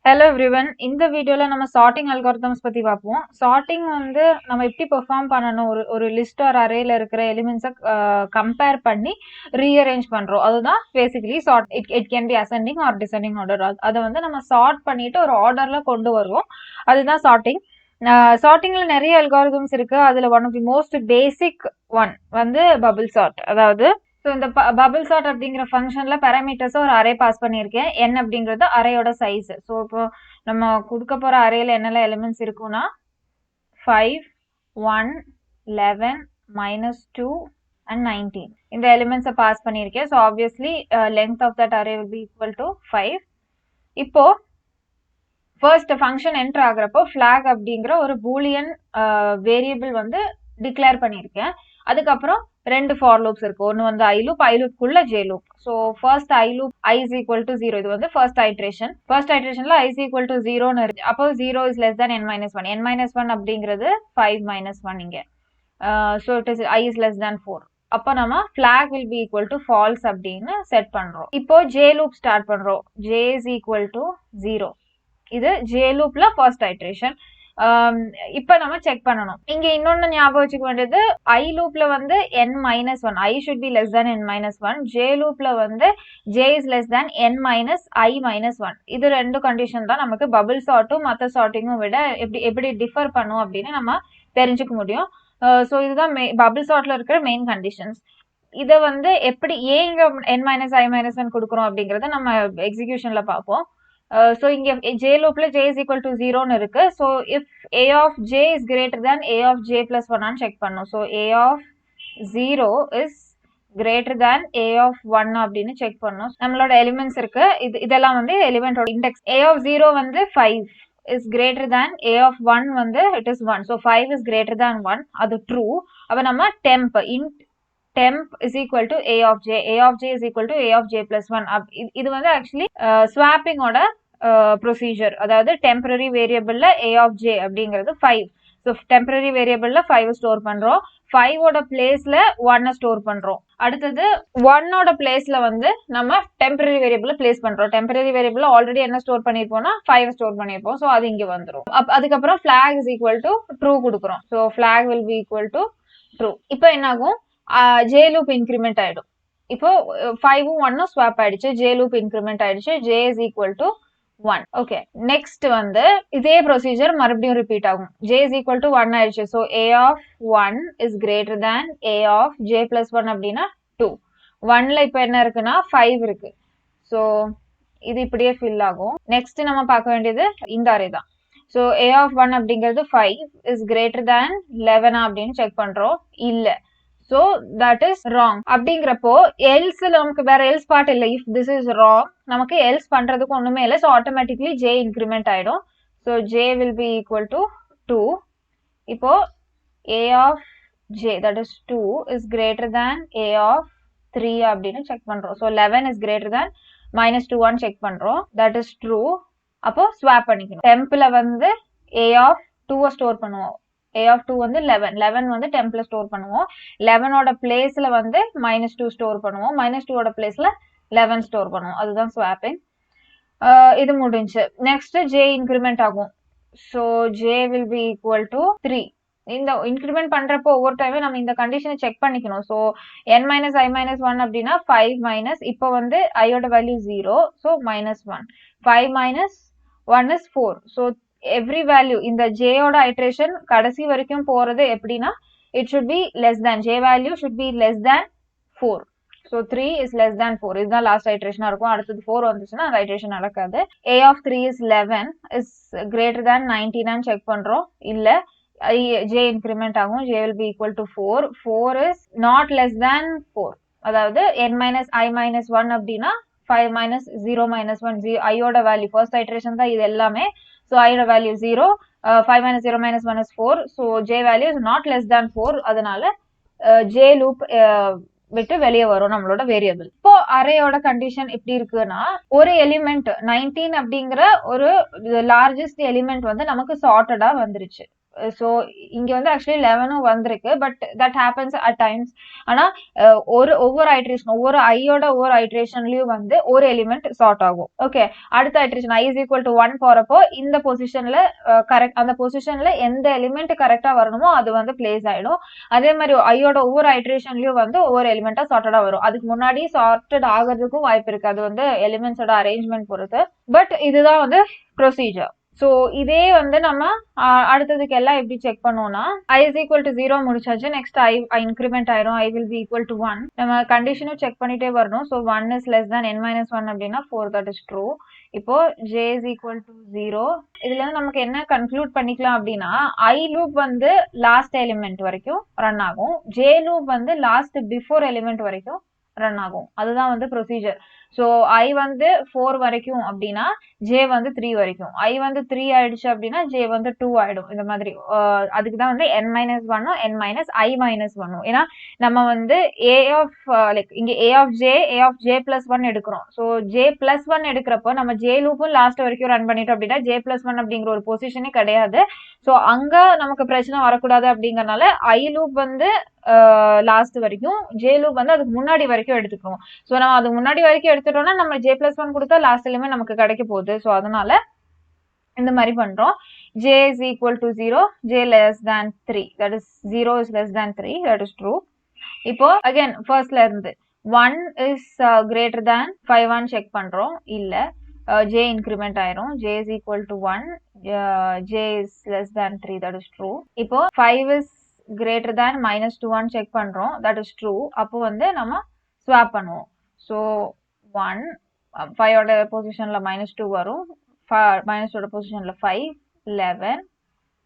Hello everyone. இந்த வீடியோல நம்ம சார்ட்டிங் அல்காரிதம்ஸ் பத்தி பார்ப்போம். சார்ட்டிங் வந்து நம்ம எப்படி பெர்ஃபார்ம் பண்ணணும், ஒரு லிஸ்ட் ஆர் அரேல இருக்கிற எலிமெண்ட்ஸை கம்பேர் பண்ணி ரீஅரேஞ்ச் பண்றோம். அதுதான் basically sort. It can be ascending or descending order. அதை வந்து நம்ம சார்ட் பண்ணிட்டு ஒரு ஆர்டர்ல கொண்டு வருவோம். அதுதான் சார்ட்டிங். சார்ட்டிங்ல நிறைய அல்காரிதம்ஸ் இருக்கு. அதுல one of the most basic one வந்து பபிள் சார்ட். அதாவது ஸோ இந்த பபிள் சார்ட் அப்படிங்கிற ஃபங்க்ஷன்ல பேராமீட்டர்ஸை ஒரு அரே பாஸ் பண்ணியிருக்கேன். n அப்படிங்கிறது அரேயோட சைஸ். ஸோ இப்போ நம்ம கொடுக்க போற அரேல என்னெல்லாம் எலிமெண்ட்ஸ் இருக்குன்னா 5, 1, 11, -2 and 19 இந்த எலிமெண்ட்ஸை பாஸ் பண்ணியிருக்கேன். So obviously length of that array will be equal to 5. இப்போ ஃபர்ஸ்ட் ஃபங்க்ஷன் என்டர் ஆகுறப்போ ஃபிளாக் அப்படிங்கிற ஒரு பூலியன் வேரியபிள் வந்து டிக்ளேர் பண்ணியிருக்கேன். அதுக்கப்புறம் ரெண்டு ஃபார் லூப்ஸ் இருக்கு. ஒன்று வந்து ஐ லூப்குள்ள J loop. So first I loop I is equal to 0. இது வந்து ஃபர்ஸ்ட் ஐட்ரேஷன்ல ஐ இஸ் ஈக்குவல் டு 0ன்னு இருக்கு. அப்போ 0 is less than n-1. n-1 அப்படிங்கிறது 5 - 1 இங்க. So it is i is less than 4. அப்போ நம்ம flag will be equal to false அப்படின்னு செட் பண்றோம். இப்போ ஜே லூப் ஸ்டார்ட் பண்றோம். J is equal to 0. இது ஜே லூப்ல ஃபர்ஸ்ட் ஐட்ரேஷன். இப்ப நம்ம செக் பண்ணணும். இங்க இன்னொன்னு ஞாபகம் வச்சுக்க வேண்டியது, ஐ லூப்ல வந்து n-1, I should be less than n-1. J லூப்ல வந்து J is less than n-i-1. இது ரெண்டு கண்டிஷன் தான் நமக்கு பபிள் சார்ட்டும் மற்ற சார்ட்டிங்கும் விட எப்படி டிஃபர் பண்ணும் அப்படின்னு நம்ம தெரிஞ்சுக்க முடியும். ஸோ இதுதான் பபிள் சார்ட்ல இருக்கிற மெயின் கண்டிஷன்ஸ். இதை வந்து எப்படி ஏங்க n-i-1 கொடுக்குறோம் அப்படிங்கறத நம்ம எக்ஸிகியூஷன்ல பார்ப்போம். ஸோ இங்க ஜே லூப்ல ஜே இஸ் ஈக்குவல் டு 0ன்னு இருக்கு. So if A of J is greater than A of J plus 1 check பண்ணும். So A of 0 is greater than A of 1 அப்படின்னு செக் பண்ணும். நம்மளோட எலிமெண்ட்ஸ் இருக்கு. இதெல்லாம் வந்து எலிமெண்டோட இண்டெக்ஸ். ஏ ஆஃப் 0 வந்து 5 is greater than A of 1 வந்து it is 1. So 5 is greater than 1. அது ட்ரூ. அப்ப நம்ம temp is equal to a of j is equal to a of j plus 1. இது வந்து ஆக்சுவலி ஸ்வாப்பிங் ஓட procedure. அதாவது temporary வேரியபிள்ல a of j அப்படிங்கிறது 5. So temporary வேரியபிள்ல 5 store பண்றோம். 5 ஓட பிளேஸ்ல 1 ஸ்டோர் பண்றோம். அடுத்தது 1 ஓட பிளேஸ்ல வந்து நம்ம டெம்பரரி வேரியபிள்ல பிளேஸ் பண்றோம். டெம்பரரி வேரியபிள்ல ஆல்ரெடி என்ன ஸ்டோர் பண்ணிருப்போம்னா 5 ஸ்டோர் பண்ணிருப்போம். ஸோ அது இங்க வந்துடும். அதுக்கப்புறம் flag is equal to true கொடுக்குறோம். So flag will be equal to true. இப்போ என்ன ஆகும், ஜே லூப் இன்க்ரிமெண்ட் ஆயிடும். இப்போ 5ம் 1ம் ஸ்வாப் ஆயிடுச்சு. ஜே லூப் இன்க்ரிமெண்ட் ஆயிடுச்சு. J is equal to 1. Okay, next வந்து இதே ப்ரொசீஜர் மறுபடியும் ரிப்பீட் ஆகும். ஜே இஸ் ஈக்குவல் டு 1 ஆயிடுச்சு. So A of 1 is greater than A of J plus 1 அப்படின்னா 2. 1ல இப்போ என்ன இருக்குன்னா 5 இருக்கு. ஸோ இது இப்படியே ஃபில் ஆகும். நெக்ஸ்ட் நம்ம பார்க்க வேண்டியது இந்த அரே தான். ஸோ ஏ ஆஃப் 1 அப்படிங்கிறது 5 இஸ் கிரேட்டர் தேன் 11 அப்படின்னு செக் பண்றோம். இல்ல. So that is wrong. அப்படிங்கிறப்போ else நமக்கு வேற else part இல்லை. if this is wrong நமக்கு else பண்றதுக்கு ஒண்ணுமே இல்லை. so automatically j increment ஆயிடும். so j will be equal to 2. இப்போ a of j that is 2 is greater than a of 3 அப்படின்னு செக் பண்றோம். so 11 is greater than -2 check பண்றோம். that is true. அப்போ ஸ்வாப் பண்ணிக்கணும். tempல வந்து a of 2 ஸ்டோர் பண்ணுவோம். a of 2 வந்து 11 வந்து tempல ஸ்டோர் பண்ணுவோம். 11 ஓட பிளேஸ்ல வந்து -2 ஸ்டோர் பண்ணுவோம். -2 ஓட பிளேஸ்ல 11 ஸ்டோர் பண்ணுவோம். அதுதான் ஸ்வாப்பிங். இது முடிஞ்சு. நெக்ஸ்ட் j இன்க்ரிமெண்ட் ஆகும். So j will be equal to 3. இந்த இன்க்ரிமெண்ட் பண்றப்போ ஒவ்வொரு டைமே நம்ம இந்த கண்டிஷனை செக் பண்ணிக்கணும். ஸோ n-i-1 அப்படின்னா 5 இப்போ வந்து ஐயோட value 0. So -1. 5 - 1 is 4. So every value இந்த j ஓட ஐட்ரேஷன் கடைசி வரைக்கும் போறது எப்படின்னா it should be less than j value should be less than 4. So 3 is less than 4. இதுதான் லாஸ்ட் ஐட்ரேஷனா இருக்கும். அடுத்தது 4 வந்துச்சுன்னா அந்த ஐட்ரேஷன் நடக்காது. a of 3 is 11 is greater than 19 check பண்றோம். இல்ல, j இன்க்ரிமெண்ட் ஆகும். j will be equal to 4. 4 is not less than 4. அதாவது n-i-1 அப்படின்னா 5 - 0 - 1 ஐயோட வேல்யூ ஃபர்ஸ்ட் ஐட்ரேஷன் தான் இது எல்லாமே. So I value 0. 5 - 0 - 1 is 4. So j value is not less than 4. அதனால j loop விட்டு வெளியே வரும் நம்மளோட வேரியபிள். இப்போ அரேயோட கண்டிஷன் எப்படி இருக்குன்னா, ஒரு எலிமெண்ட் 19 அப்படிங்கிற ஒரு லார்ஜஸ்ட் எலிமெண்ட் வந்து நமக்கு சார்ட்டடா வந்துருச்சு. ஸோ இங்க வந்து ஆக்சுவலி 11 வந்திருக்கு, but that happens at times. ஆனா ஒவ்வொரு ஐட்ரேஷன், ஒவ்வொரு ஐயோட ஒவ்வொரு ஐட்ரேஷன்லயும் வந்து ஒரு எலிமெண்ட் சார்ட் ஆகும். ஓகே, அடுத்த iteration i is equal to 1 போறப்போ இந்த பொசிஷன்ல கரெக்ட், அந்த பொசிஷன்ல எந்த எலிமெண்ட் கரெக்டா வரணுமோ அது வந்து பிளேஸ் ஆயிடும். அதே மாதிரி ஐயோட ஒவ்வொரு ஐட்ரேஷன்லயும் வந்து ஒவ்வொரு எலிமெண்டா சார்ட்டடா வரும். அதுக்கு முன்னாடி சார்ட்டட் ஆகிறதுக்கும் வாய்ப்பு இருக்கு, அது வந்து எலிமெண்ட்ஸோட அரேஞ்ச்மெண்ட் பொறுத்து. பட் இதுதான் வந்து ப்ரொசீஜர். ஸோ இதே வந்து நம்ம அடுத்ததுக்கு எல்லாம் எப்படி செக் பண்ணுவோம்னா, i is equal to 0 முடிச்சாச்சு. நெக்ஸ்ட் i இன்க்ரிமெண்ட் ஆயிரும், i will be equal to 1. நம்ம கண்டிஷனும் செக் பண்ணிட்டே வரணும். So 1 is less than n minus 1 அப்படின்னா 4, that is true. இப்போ j is equal to 0. இதுல இருந்து நமக்கு என்ன கன்க்ளூட் பண்ணிக்கலாம் அப்படின்னா, i லூப் வந்து லாஸ்ட் எலிமெண்ட் வரைக்கும் ரன் ஆகும், j லூப் வந்து லாஸ்ட் பிஃபோர் எலிமெண்ட் வரைக்கும் ரன் ஆகும். அதுதான் வந்து ப்ரொசீஜர். ஸோ ஐ வந்து 4 வரைக்கும் அப்படின்னா ஜே வந்து 3 வரைக்கும், ஐ வந்து 3 ஆயிடுச்சு அப்படின்னா ஜே வந்து 2 ஆயிடும். இந்த மாதிரி அதுக்கு தான் வந்து n minus 1 n minus i minus 1. ஏன்னா நம்ம வந்து a of லைக் இங்க a of j plus 1 எடுக்கிறோம். ஸோ j plus 1 எடுக்கிறப்போ நம்ம j லூப்பும் லாஸ்ட் வரைக்கும் ரன் பண்ணிட்டோம் அப்படின்னா j plus 1 அப்படிங்கிற ஒரு பொசிஷனே கிடையாது. ஸோ அங்க நமக்கு பிரச்சனை வரக்கூடாது அப்படிங்கறனால ஐ லூப் வந்து லாஸ்ட் வரைக்கும், ஜே லூப் வந்து அதுக்கு முன்னாடி வரைக்கும் எடுத்துக்கணும். ஸோ நம்ம அதுக்கு முன்னாடி வரைக்கும் எடுத்துட்டோம்னா நம்ம j plus 1 கொடுத்தா லாஸ்ட் எலிமெண்ட் நமக்கு கிடைக்க போகுது. ஸோ அதனால இந்த மாதிரி பண்றோம். j is equal to 0, j less than 3, that is 0 is less than 3, that is true. இப்போ again ஃபர்ஸ்ட்ல இருந்து 1 is greater than 5 on check பண்றோம், இல்ல j இன்க்ரிமெண்ட் ஆயிரும், j is equal to 1, j is less than 3, that is true. இப்போ 5 is greater than minus 2 on check பண்றோம், that is true. அப்போ வந்து நம்ம ஸ்வாப் பண்ணுவோம். ஸோ 1 5 ஓட பொசிஷன்ல -2 வரும், -2 ஓட பொசிஷன்ல 5 11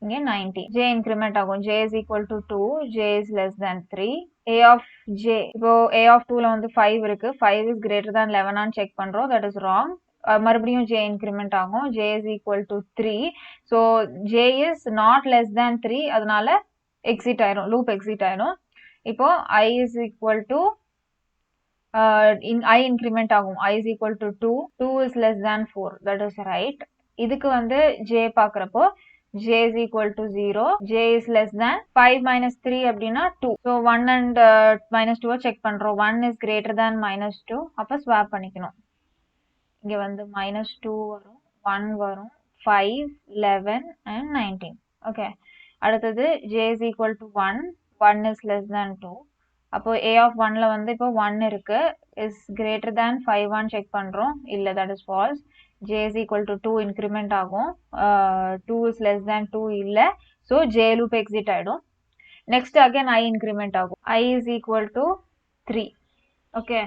இங்க 90. j இன்க்ரிமெண்ட் ஆகும், j is equal to 2, j is less than 3. a of j, இப்போ a of 2ல வந்து 5 இருக்கு, 5 is greater than 11 on check பண்றோம், that is wrong. மறுபடியும் j இன்க்ரிமெண்ட் ஆகும், j is equal to 3. So j is not less than 3, அதனால exit ஆயிரும், loop exit ஆயிரும். இப்போ i is equal to i increment ஆகும், i is equal to 2, 2 is less than 4, that is right. இதுக்கு வந்து j பாக்குறப்போ j is equal to 0, j is less than 5 minus 3 அப்படின்னா 2. so 1 and -2 check பண்றோம், 1 is greater than -2, அப்ப swap பண்ணிக்கணும். இங்க வந்து -2 வரும், 1 வரும், 5 11 and 19. ஓகே, அடுத்தது j is equal to 1, 1 is less than 2. அப்போ a of 1ல வந்து இப்போ 1 இருக்கு, is greater than 5 on check பண்றோம், இல்ல, that is false. j is equal to 2 increment ஆகும், 2 is less than 2 இல்ல, so j loop exit ஆயிடும். next again i இன்க்ரிமெண்ட் ஆகும், i is equal to 3. okay,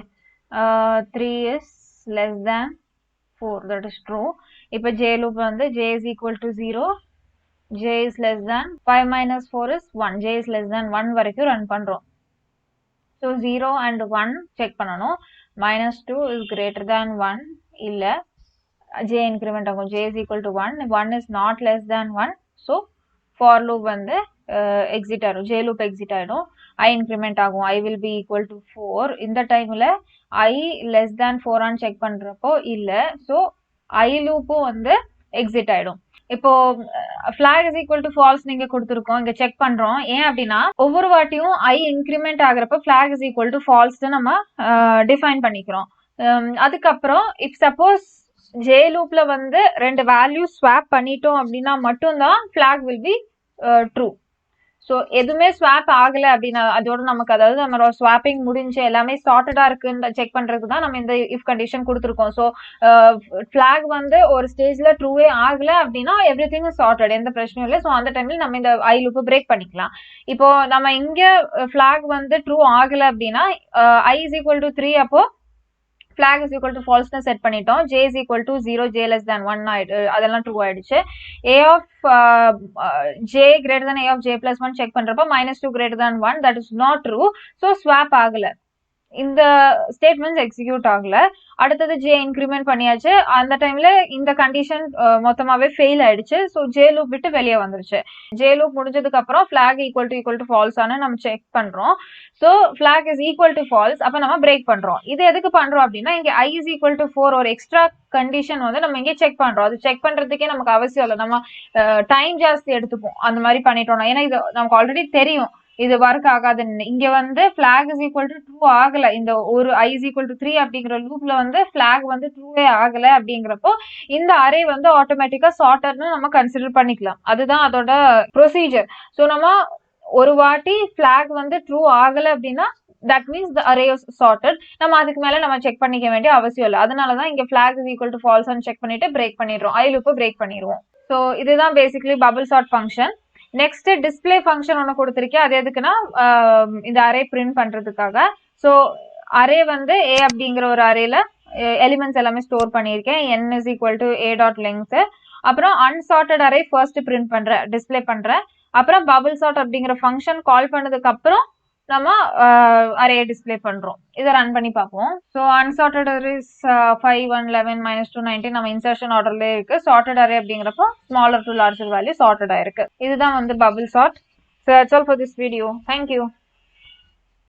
3 is less than 4, that is true. இப்போ j loop வந்து j is equal to 0, j is less than 5 minus 4 is 1, j is less than 1 வரைக்கும் run பண்றோம். so 0 and 1 check பண்ணணும், -2 is greater than 1 இல்ல, j increment ஆகும், j is equal to 1, 1 is not less than 1, so for loop வந்து exit ஆயிடும், j loop exit ஆயிடும். i increment ஆகும், i will be equal to 4. இந்த டைம்ல i less than 4 on check பண்றப்போ இல்ல, so i லூப்பும் வந்து எக்ஸிட் ஆயிடும். இப்போ flag is equal to false நீங்க கொடுத்திருக்கோம், இங்க செக் பண்றோம். ஏன் அப்படின்னா ஒவ்வொரு வாட்டியும் i இன்க்ரிமெண்ட் ஆகுறப்ப flag is equal to false நம்ம டிஃபைன் பண்ணிக்கிறோம். அதுக்கப்புறம் if suppose j loopல வந்து 2 வேல்யூ ஸ்வாப் பண்ணிட்டோம் அப்படின்னா மட்டும்தான் flag will be true. So எதுவுமே ஸ்வாப் ஆகல அப்படின்னா அதோட நமக்கு, அதாவது நம்ம ஸ்வாப்பிங் முடிஞ்சு எல்லாமே சார்ட்டடா இருக்குன்னு செக் பண்றதுக்கு தான் நம்ம இந்த இஃப் கண்டிஷன் கொடுத்துருக்கோம். ஸோ ஃபிளாக் வந்து ஒரு ஸ்டேஜ்ல ட்ரூவே ஆகல அப்படின்னா எவ்ரி திங் இஸ் சார்ட்டட், எந்த பிரச்சனையும் இல்லை. ஸோ அந்த டைம்ல நம்ம இந்த ஐ லூப்பை பிரேக் பண்ணிக்கலாம். இப்போ நம்ம இங்க ஃபிளாக் வந்து ட்ரூ ஆகல அப்படின்னா i is equal to 3, அப்போ flag is equal to false set பண்ணிட்டோம், j is equal to 0, j less than 1 அதெல்லாம் ட்ரூ ஆயிடுச்சு. a of j greater than a of j plus 1 check பண்றப்ப -2 greater than 1, that is not true, so swap ஆகல. இந்த statements execute ஆகல. அடுத்தது J increment பண்ணியாச்சு. அந்த டைம்ல இந்த கண்டிஷன் மொத்தமாவே ஃபெயில் ஆயிடுச்சு. ஸோ ஜே லூப் விட்டு வெளியே வந்துருச்சு. ஜே லூப் முடிஞ்சதுக்கு அப்புறம் ஃபிளாக் ஈக்குவல் டு ஃபால்ஸ் ஆன நம்ம செக் பண்றோம். So flag is equal to false. அப்ப நம்ம பிரேக் பண்றோம். இது எதுக்கு பண்றோம் அப்படின்னா, இங்க ஐ இஸ் ஈக்குவல் டு 4 ஒரு எக்ஸ்ட்ரா கண்டிஷன் வந்து நம்ம இங்கே செக் பண்றோம். அது செக் பண்றதுக்கே நமக்கு அவசியம் இல்லை. நம்ம டைம் ஜாஸ்தி எடுத்துப்போம் அந்த மாதிரி பண்ணிட்டோம்னா. ஏன்னா இது நமக்கு ஆல்ரெடி தெரியும் இது ஒர்க் ஆகாதுன்னு. இங்க வந்து flag is equal to true ஆகல. இந்த ஒரு I is equal to 3 அப்படிங்கிற லூப்ல வந்து flag வந்து ட்ரூவே ஆகல அப்படிங்கிறப்போ இந்த அரே வந்து ஆட்டோமேட்டிக்கா சார்ட்டர்னு நம்ம கன்சிடர் பண்ணிக்கலாம். அதுதான் அதோட ப்ரொசீஜர். ஸோ நம்ம ஒரு வாட்டி flag வந்து ட்ரூ ஆகல அப்படின்னா that means the array is sorted. நம்ம அதுக்கு மேல நம்ம செக் பண்ணிக்க வேண்டிய அவசியம் இல்லை. அதனாலதான் இங்க flag is equal to false check பண்ணிட்டு பிரேக் பண்ணிடுறோம். I loop பிரேக் பண்ணிடுவோம். ஸோ இதுதான் basically bubble sort function. Next display function ஒன்று கொடுத்துருக்கேன். அது எதுக்குன்னா இந்த அரே பிரிண்ட் பண்றதுக்காக. ஸோ அரே வந்து ஏ அப்படிங்கிற ஒரு அரேல எலிமெண்ட்ஸ் எல்லாமே ஸ்டோர் பண்ணியிருக்கேன். n is equal to a dot length. அப்புறம் அன்சார்ட்டட் அரே ஃபர்ஸ்ட் பிரிண்ட் பண்றேன், டிஸ்பிளே பண்றேன். அப்புறம் பபிள் சார்ட் அப்படிங்கிற ஃபங்க்ஷன் கால் பண்ணதுக்கு அப்புறம் நம்ம அரே டிஸ்பிளே பண்றோம். இதை ரன் பண்ணி பார்ப்போம். ஸோ அன்சார்ட்டட் அரேஸ் 5 1 11 -2 19 நம்ம இன்சர்ஷன் ஆர்டர்ல இருக்கு. சார்ட்டட் அரே அப்படிங்கிறப்போ smaller to larger value sorted ஆயிருக்கு. இதுதான் வந்து bubble sort. So that's all for this video. Thank you.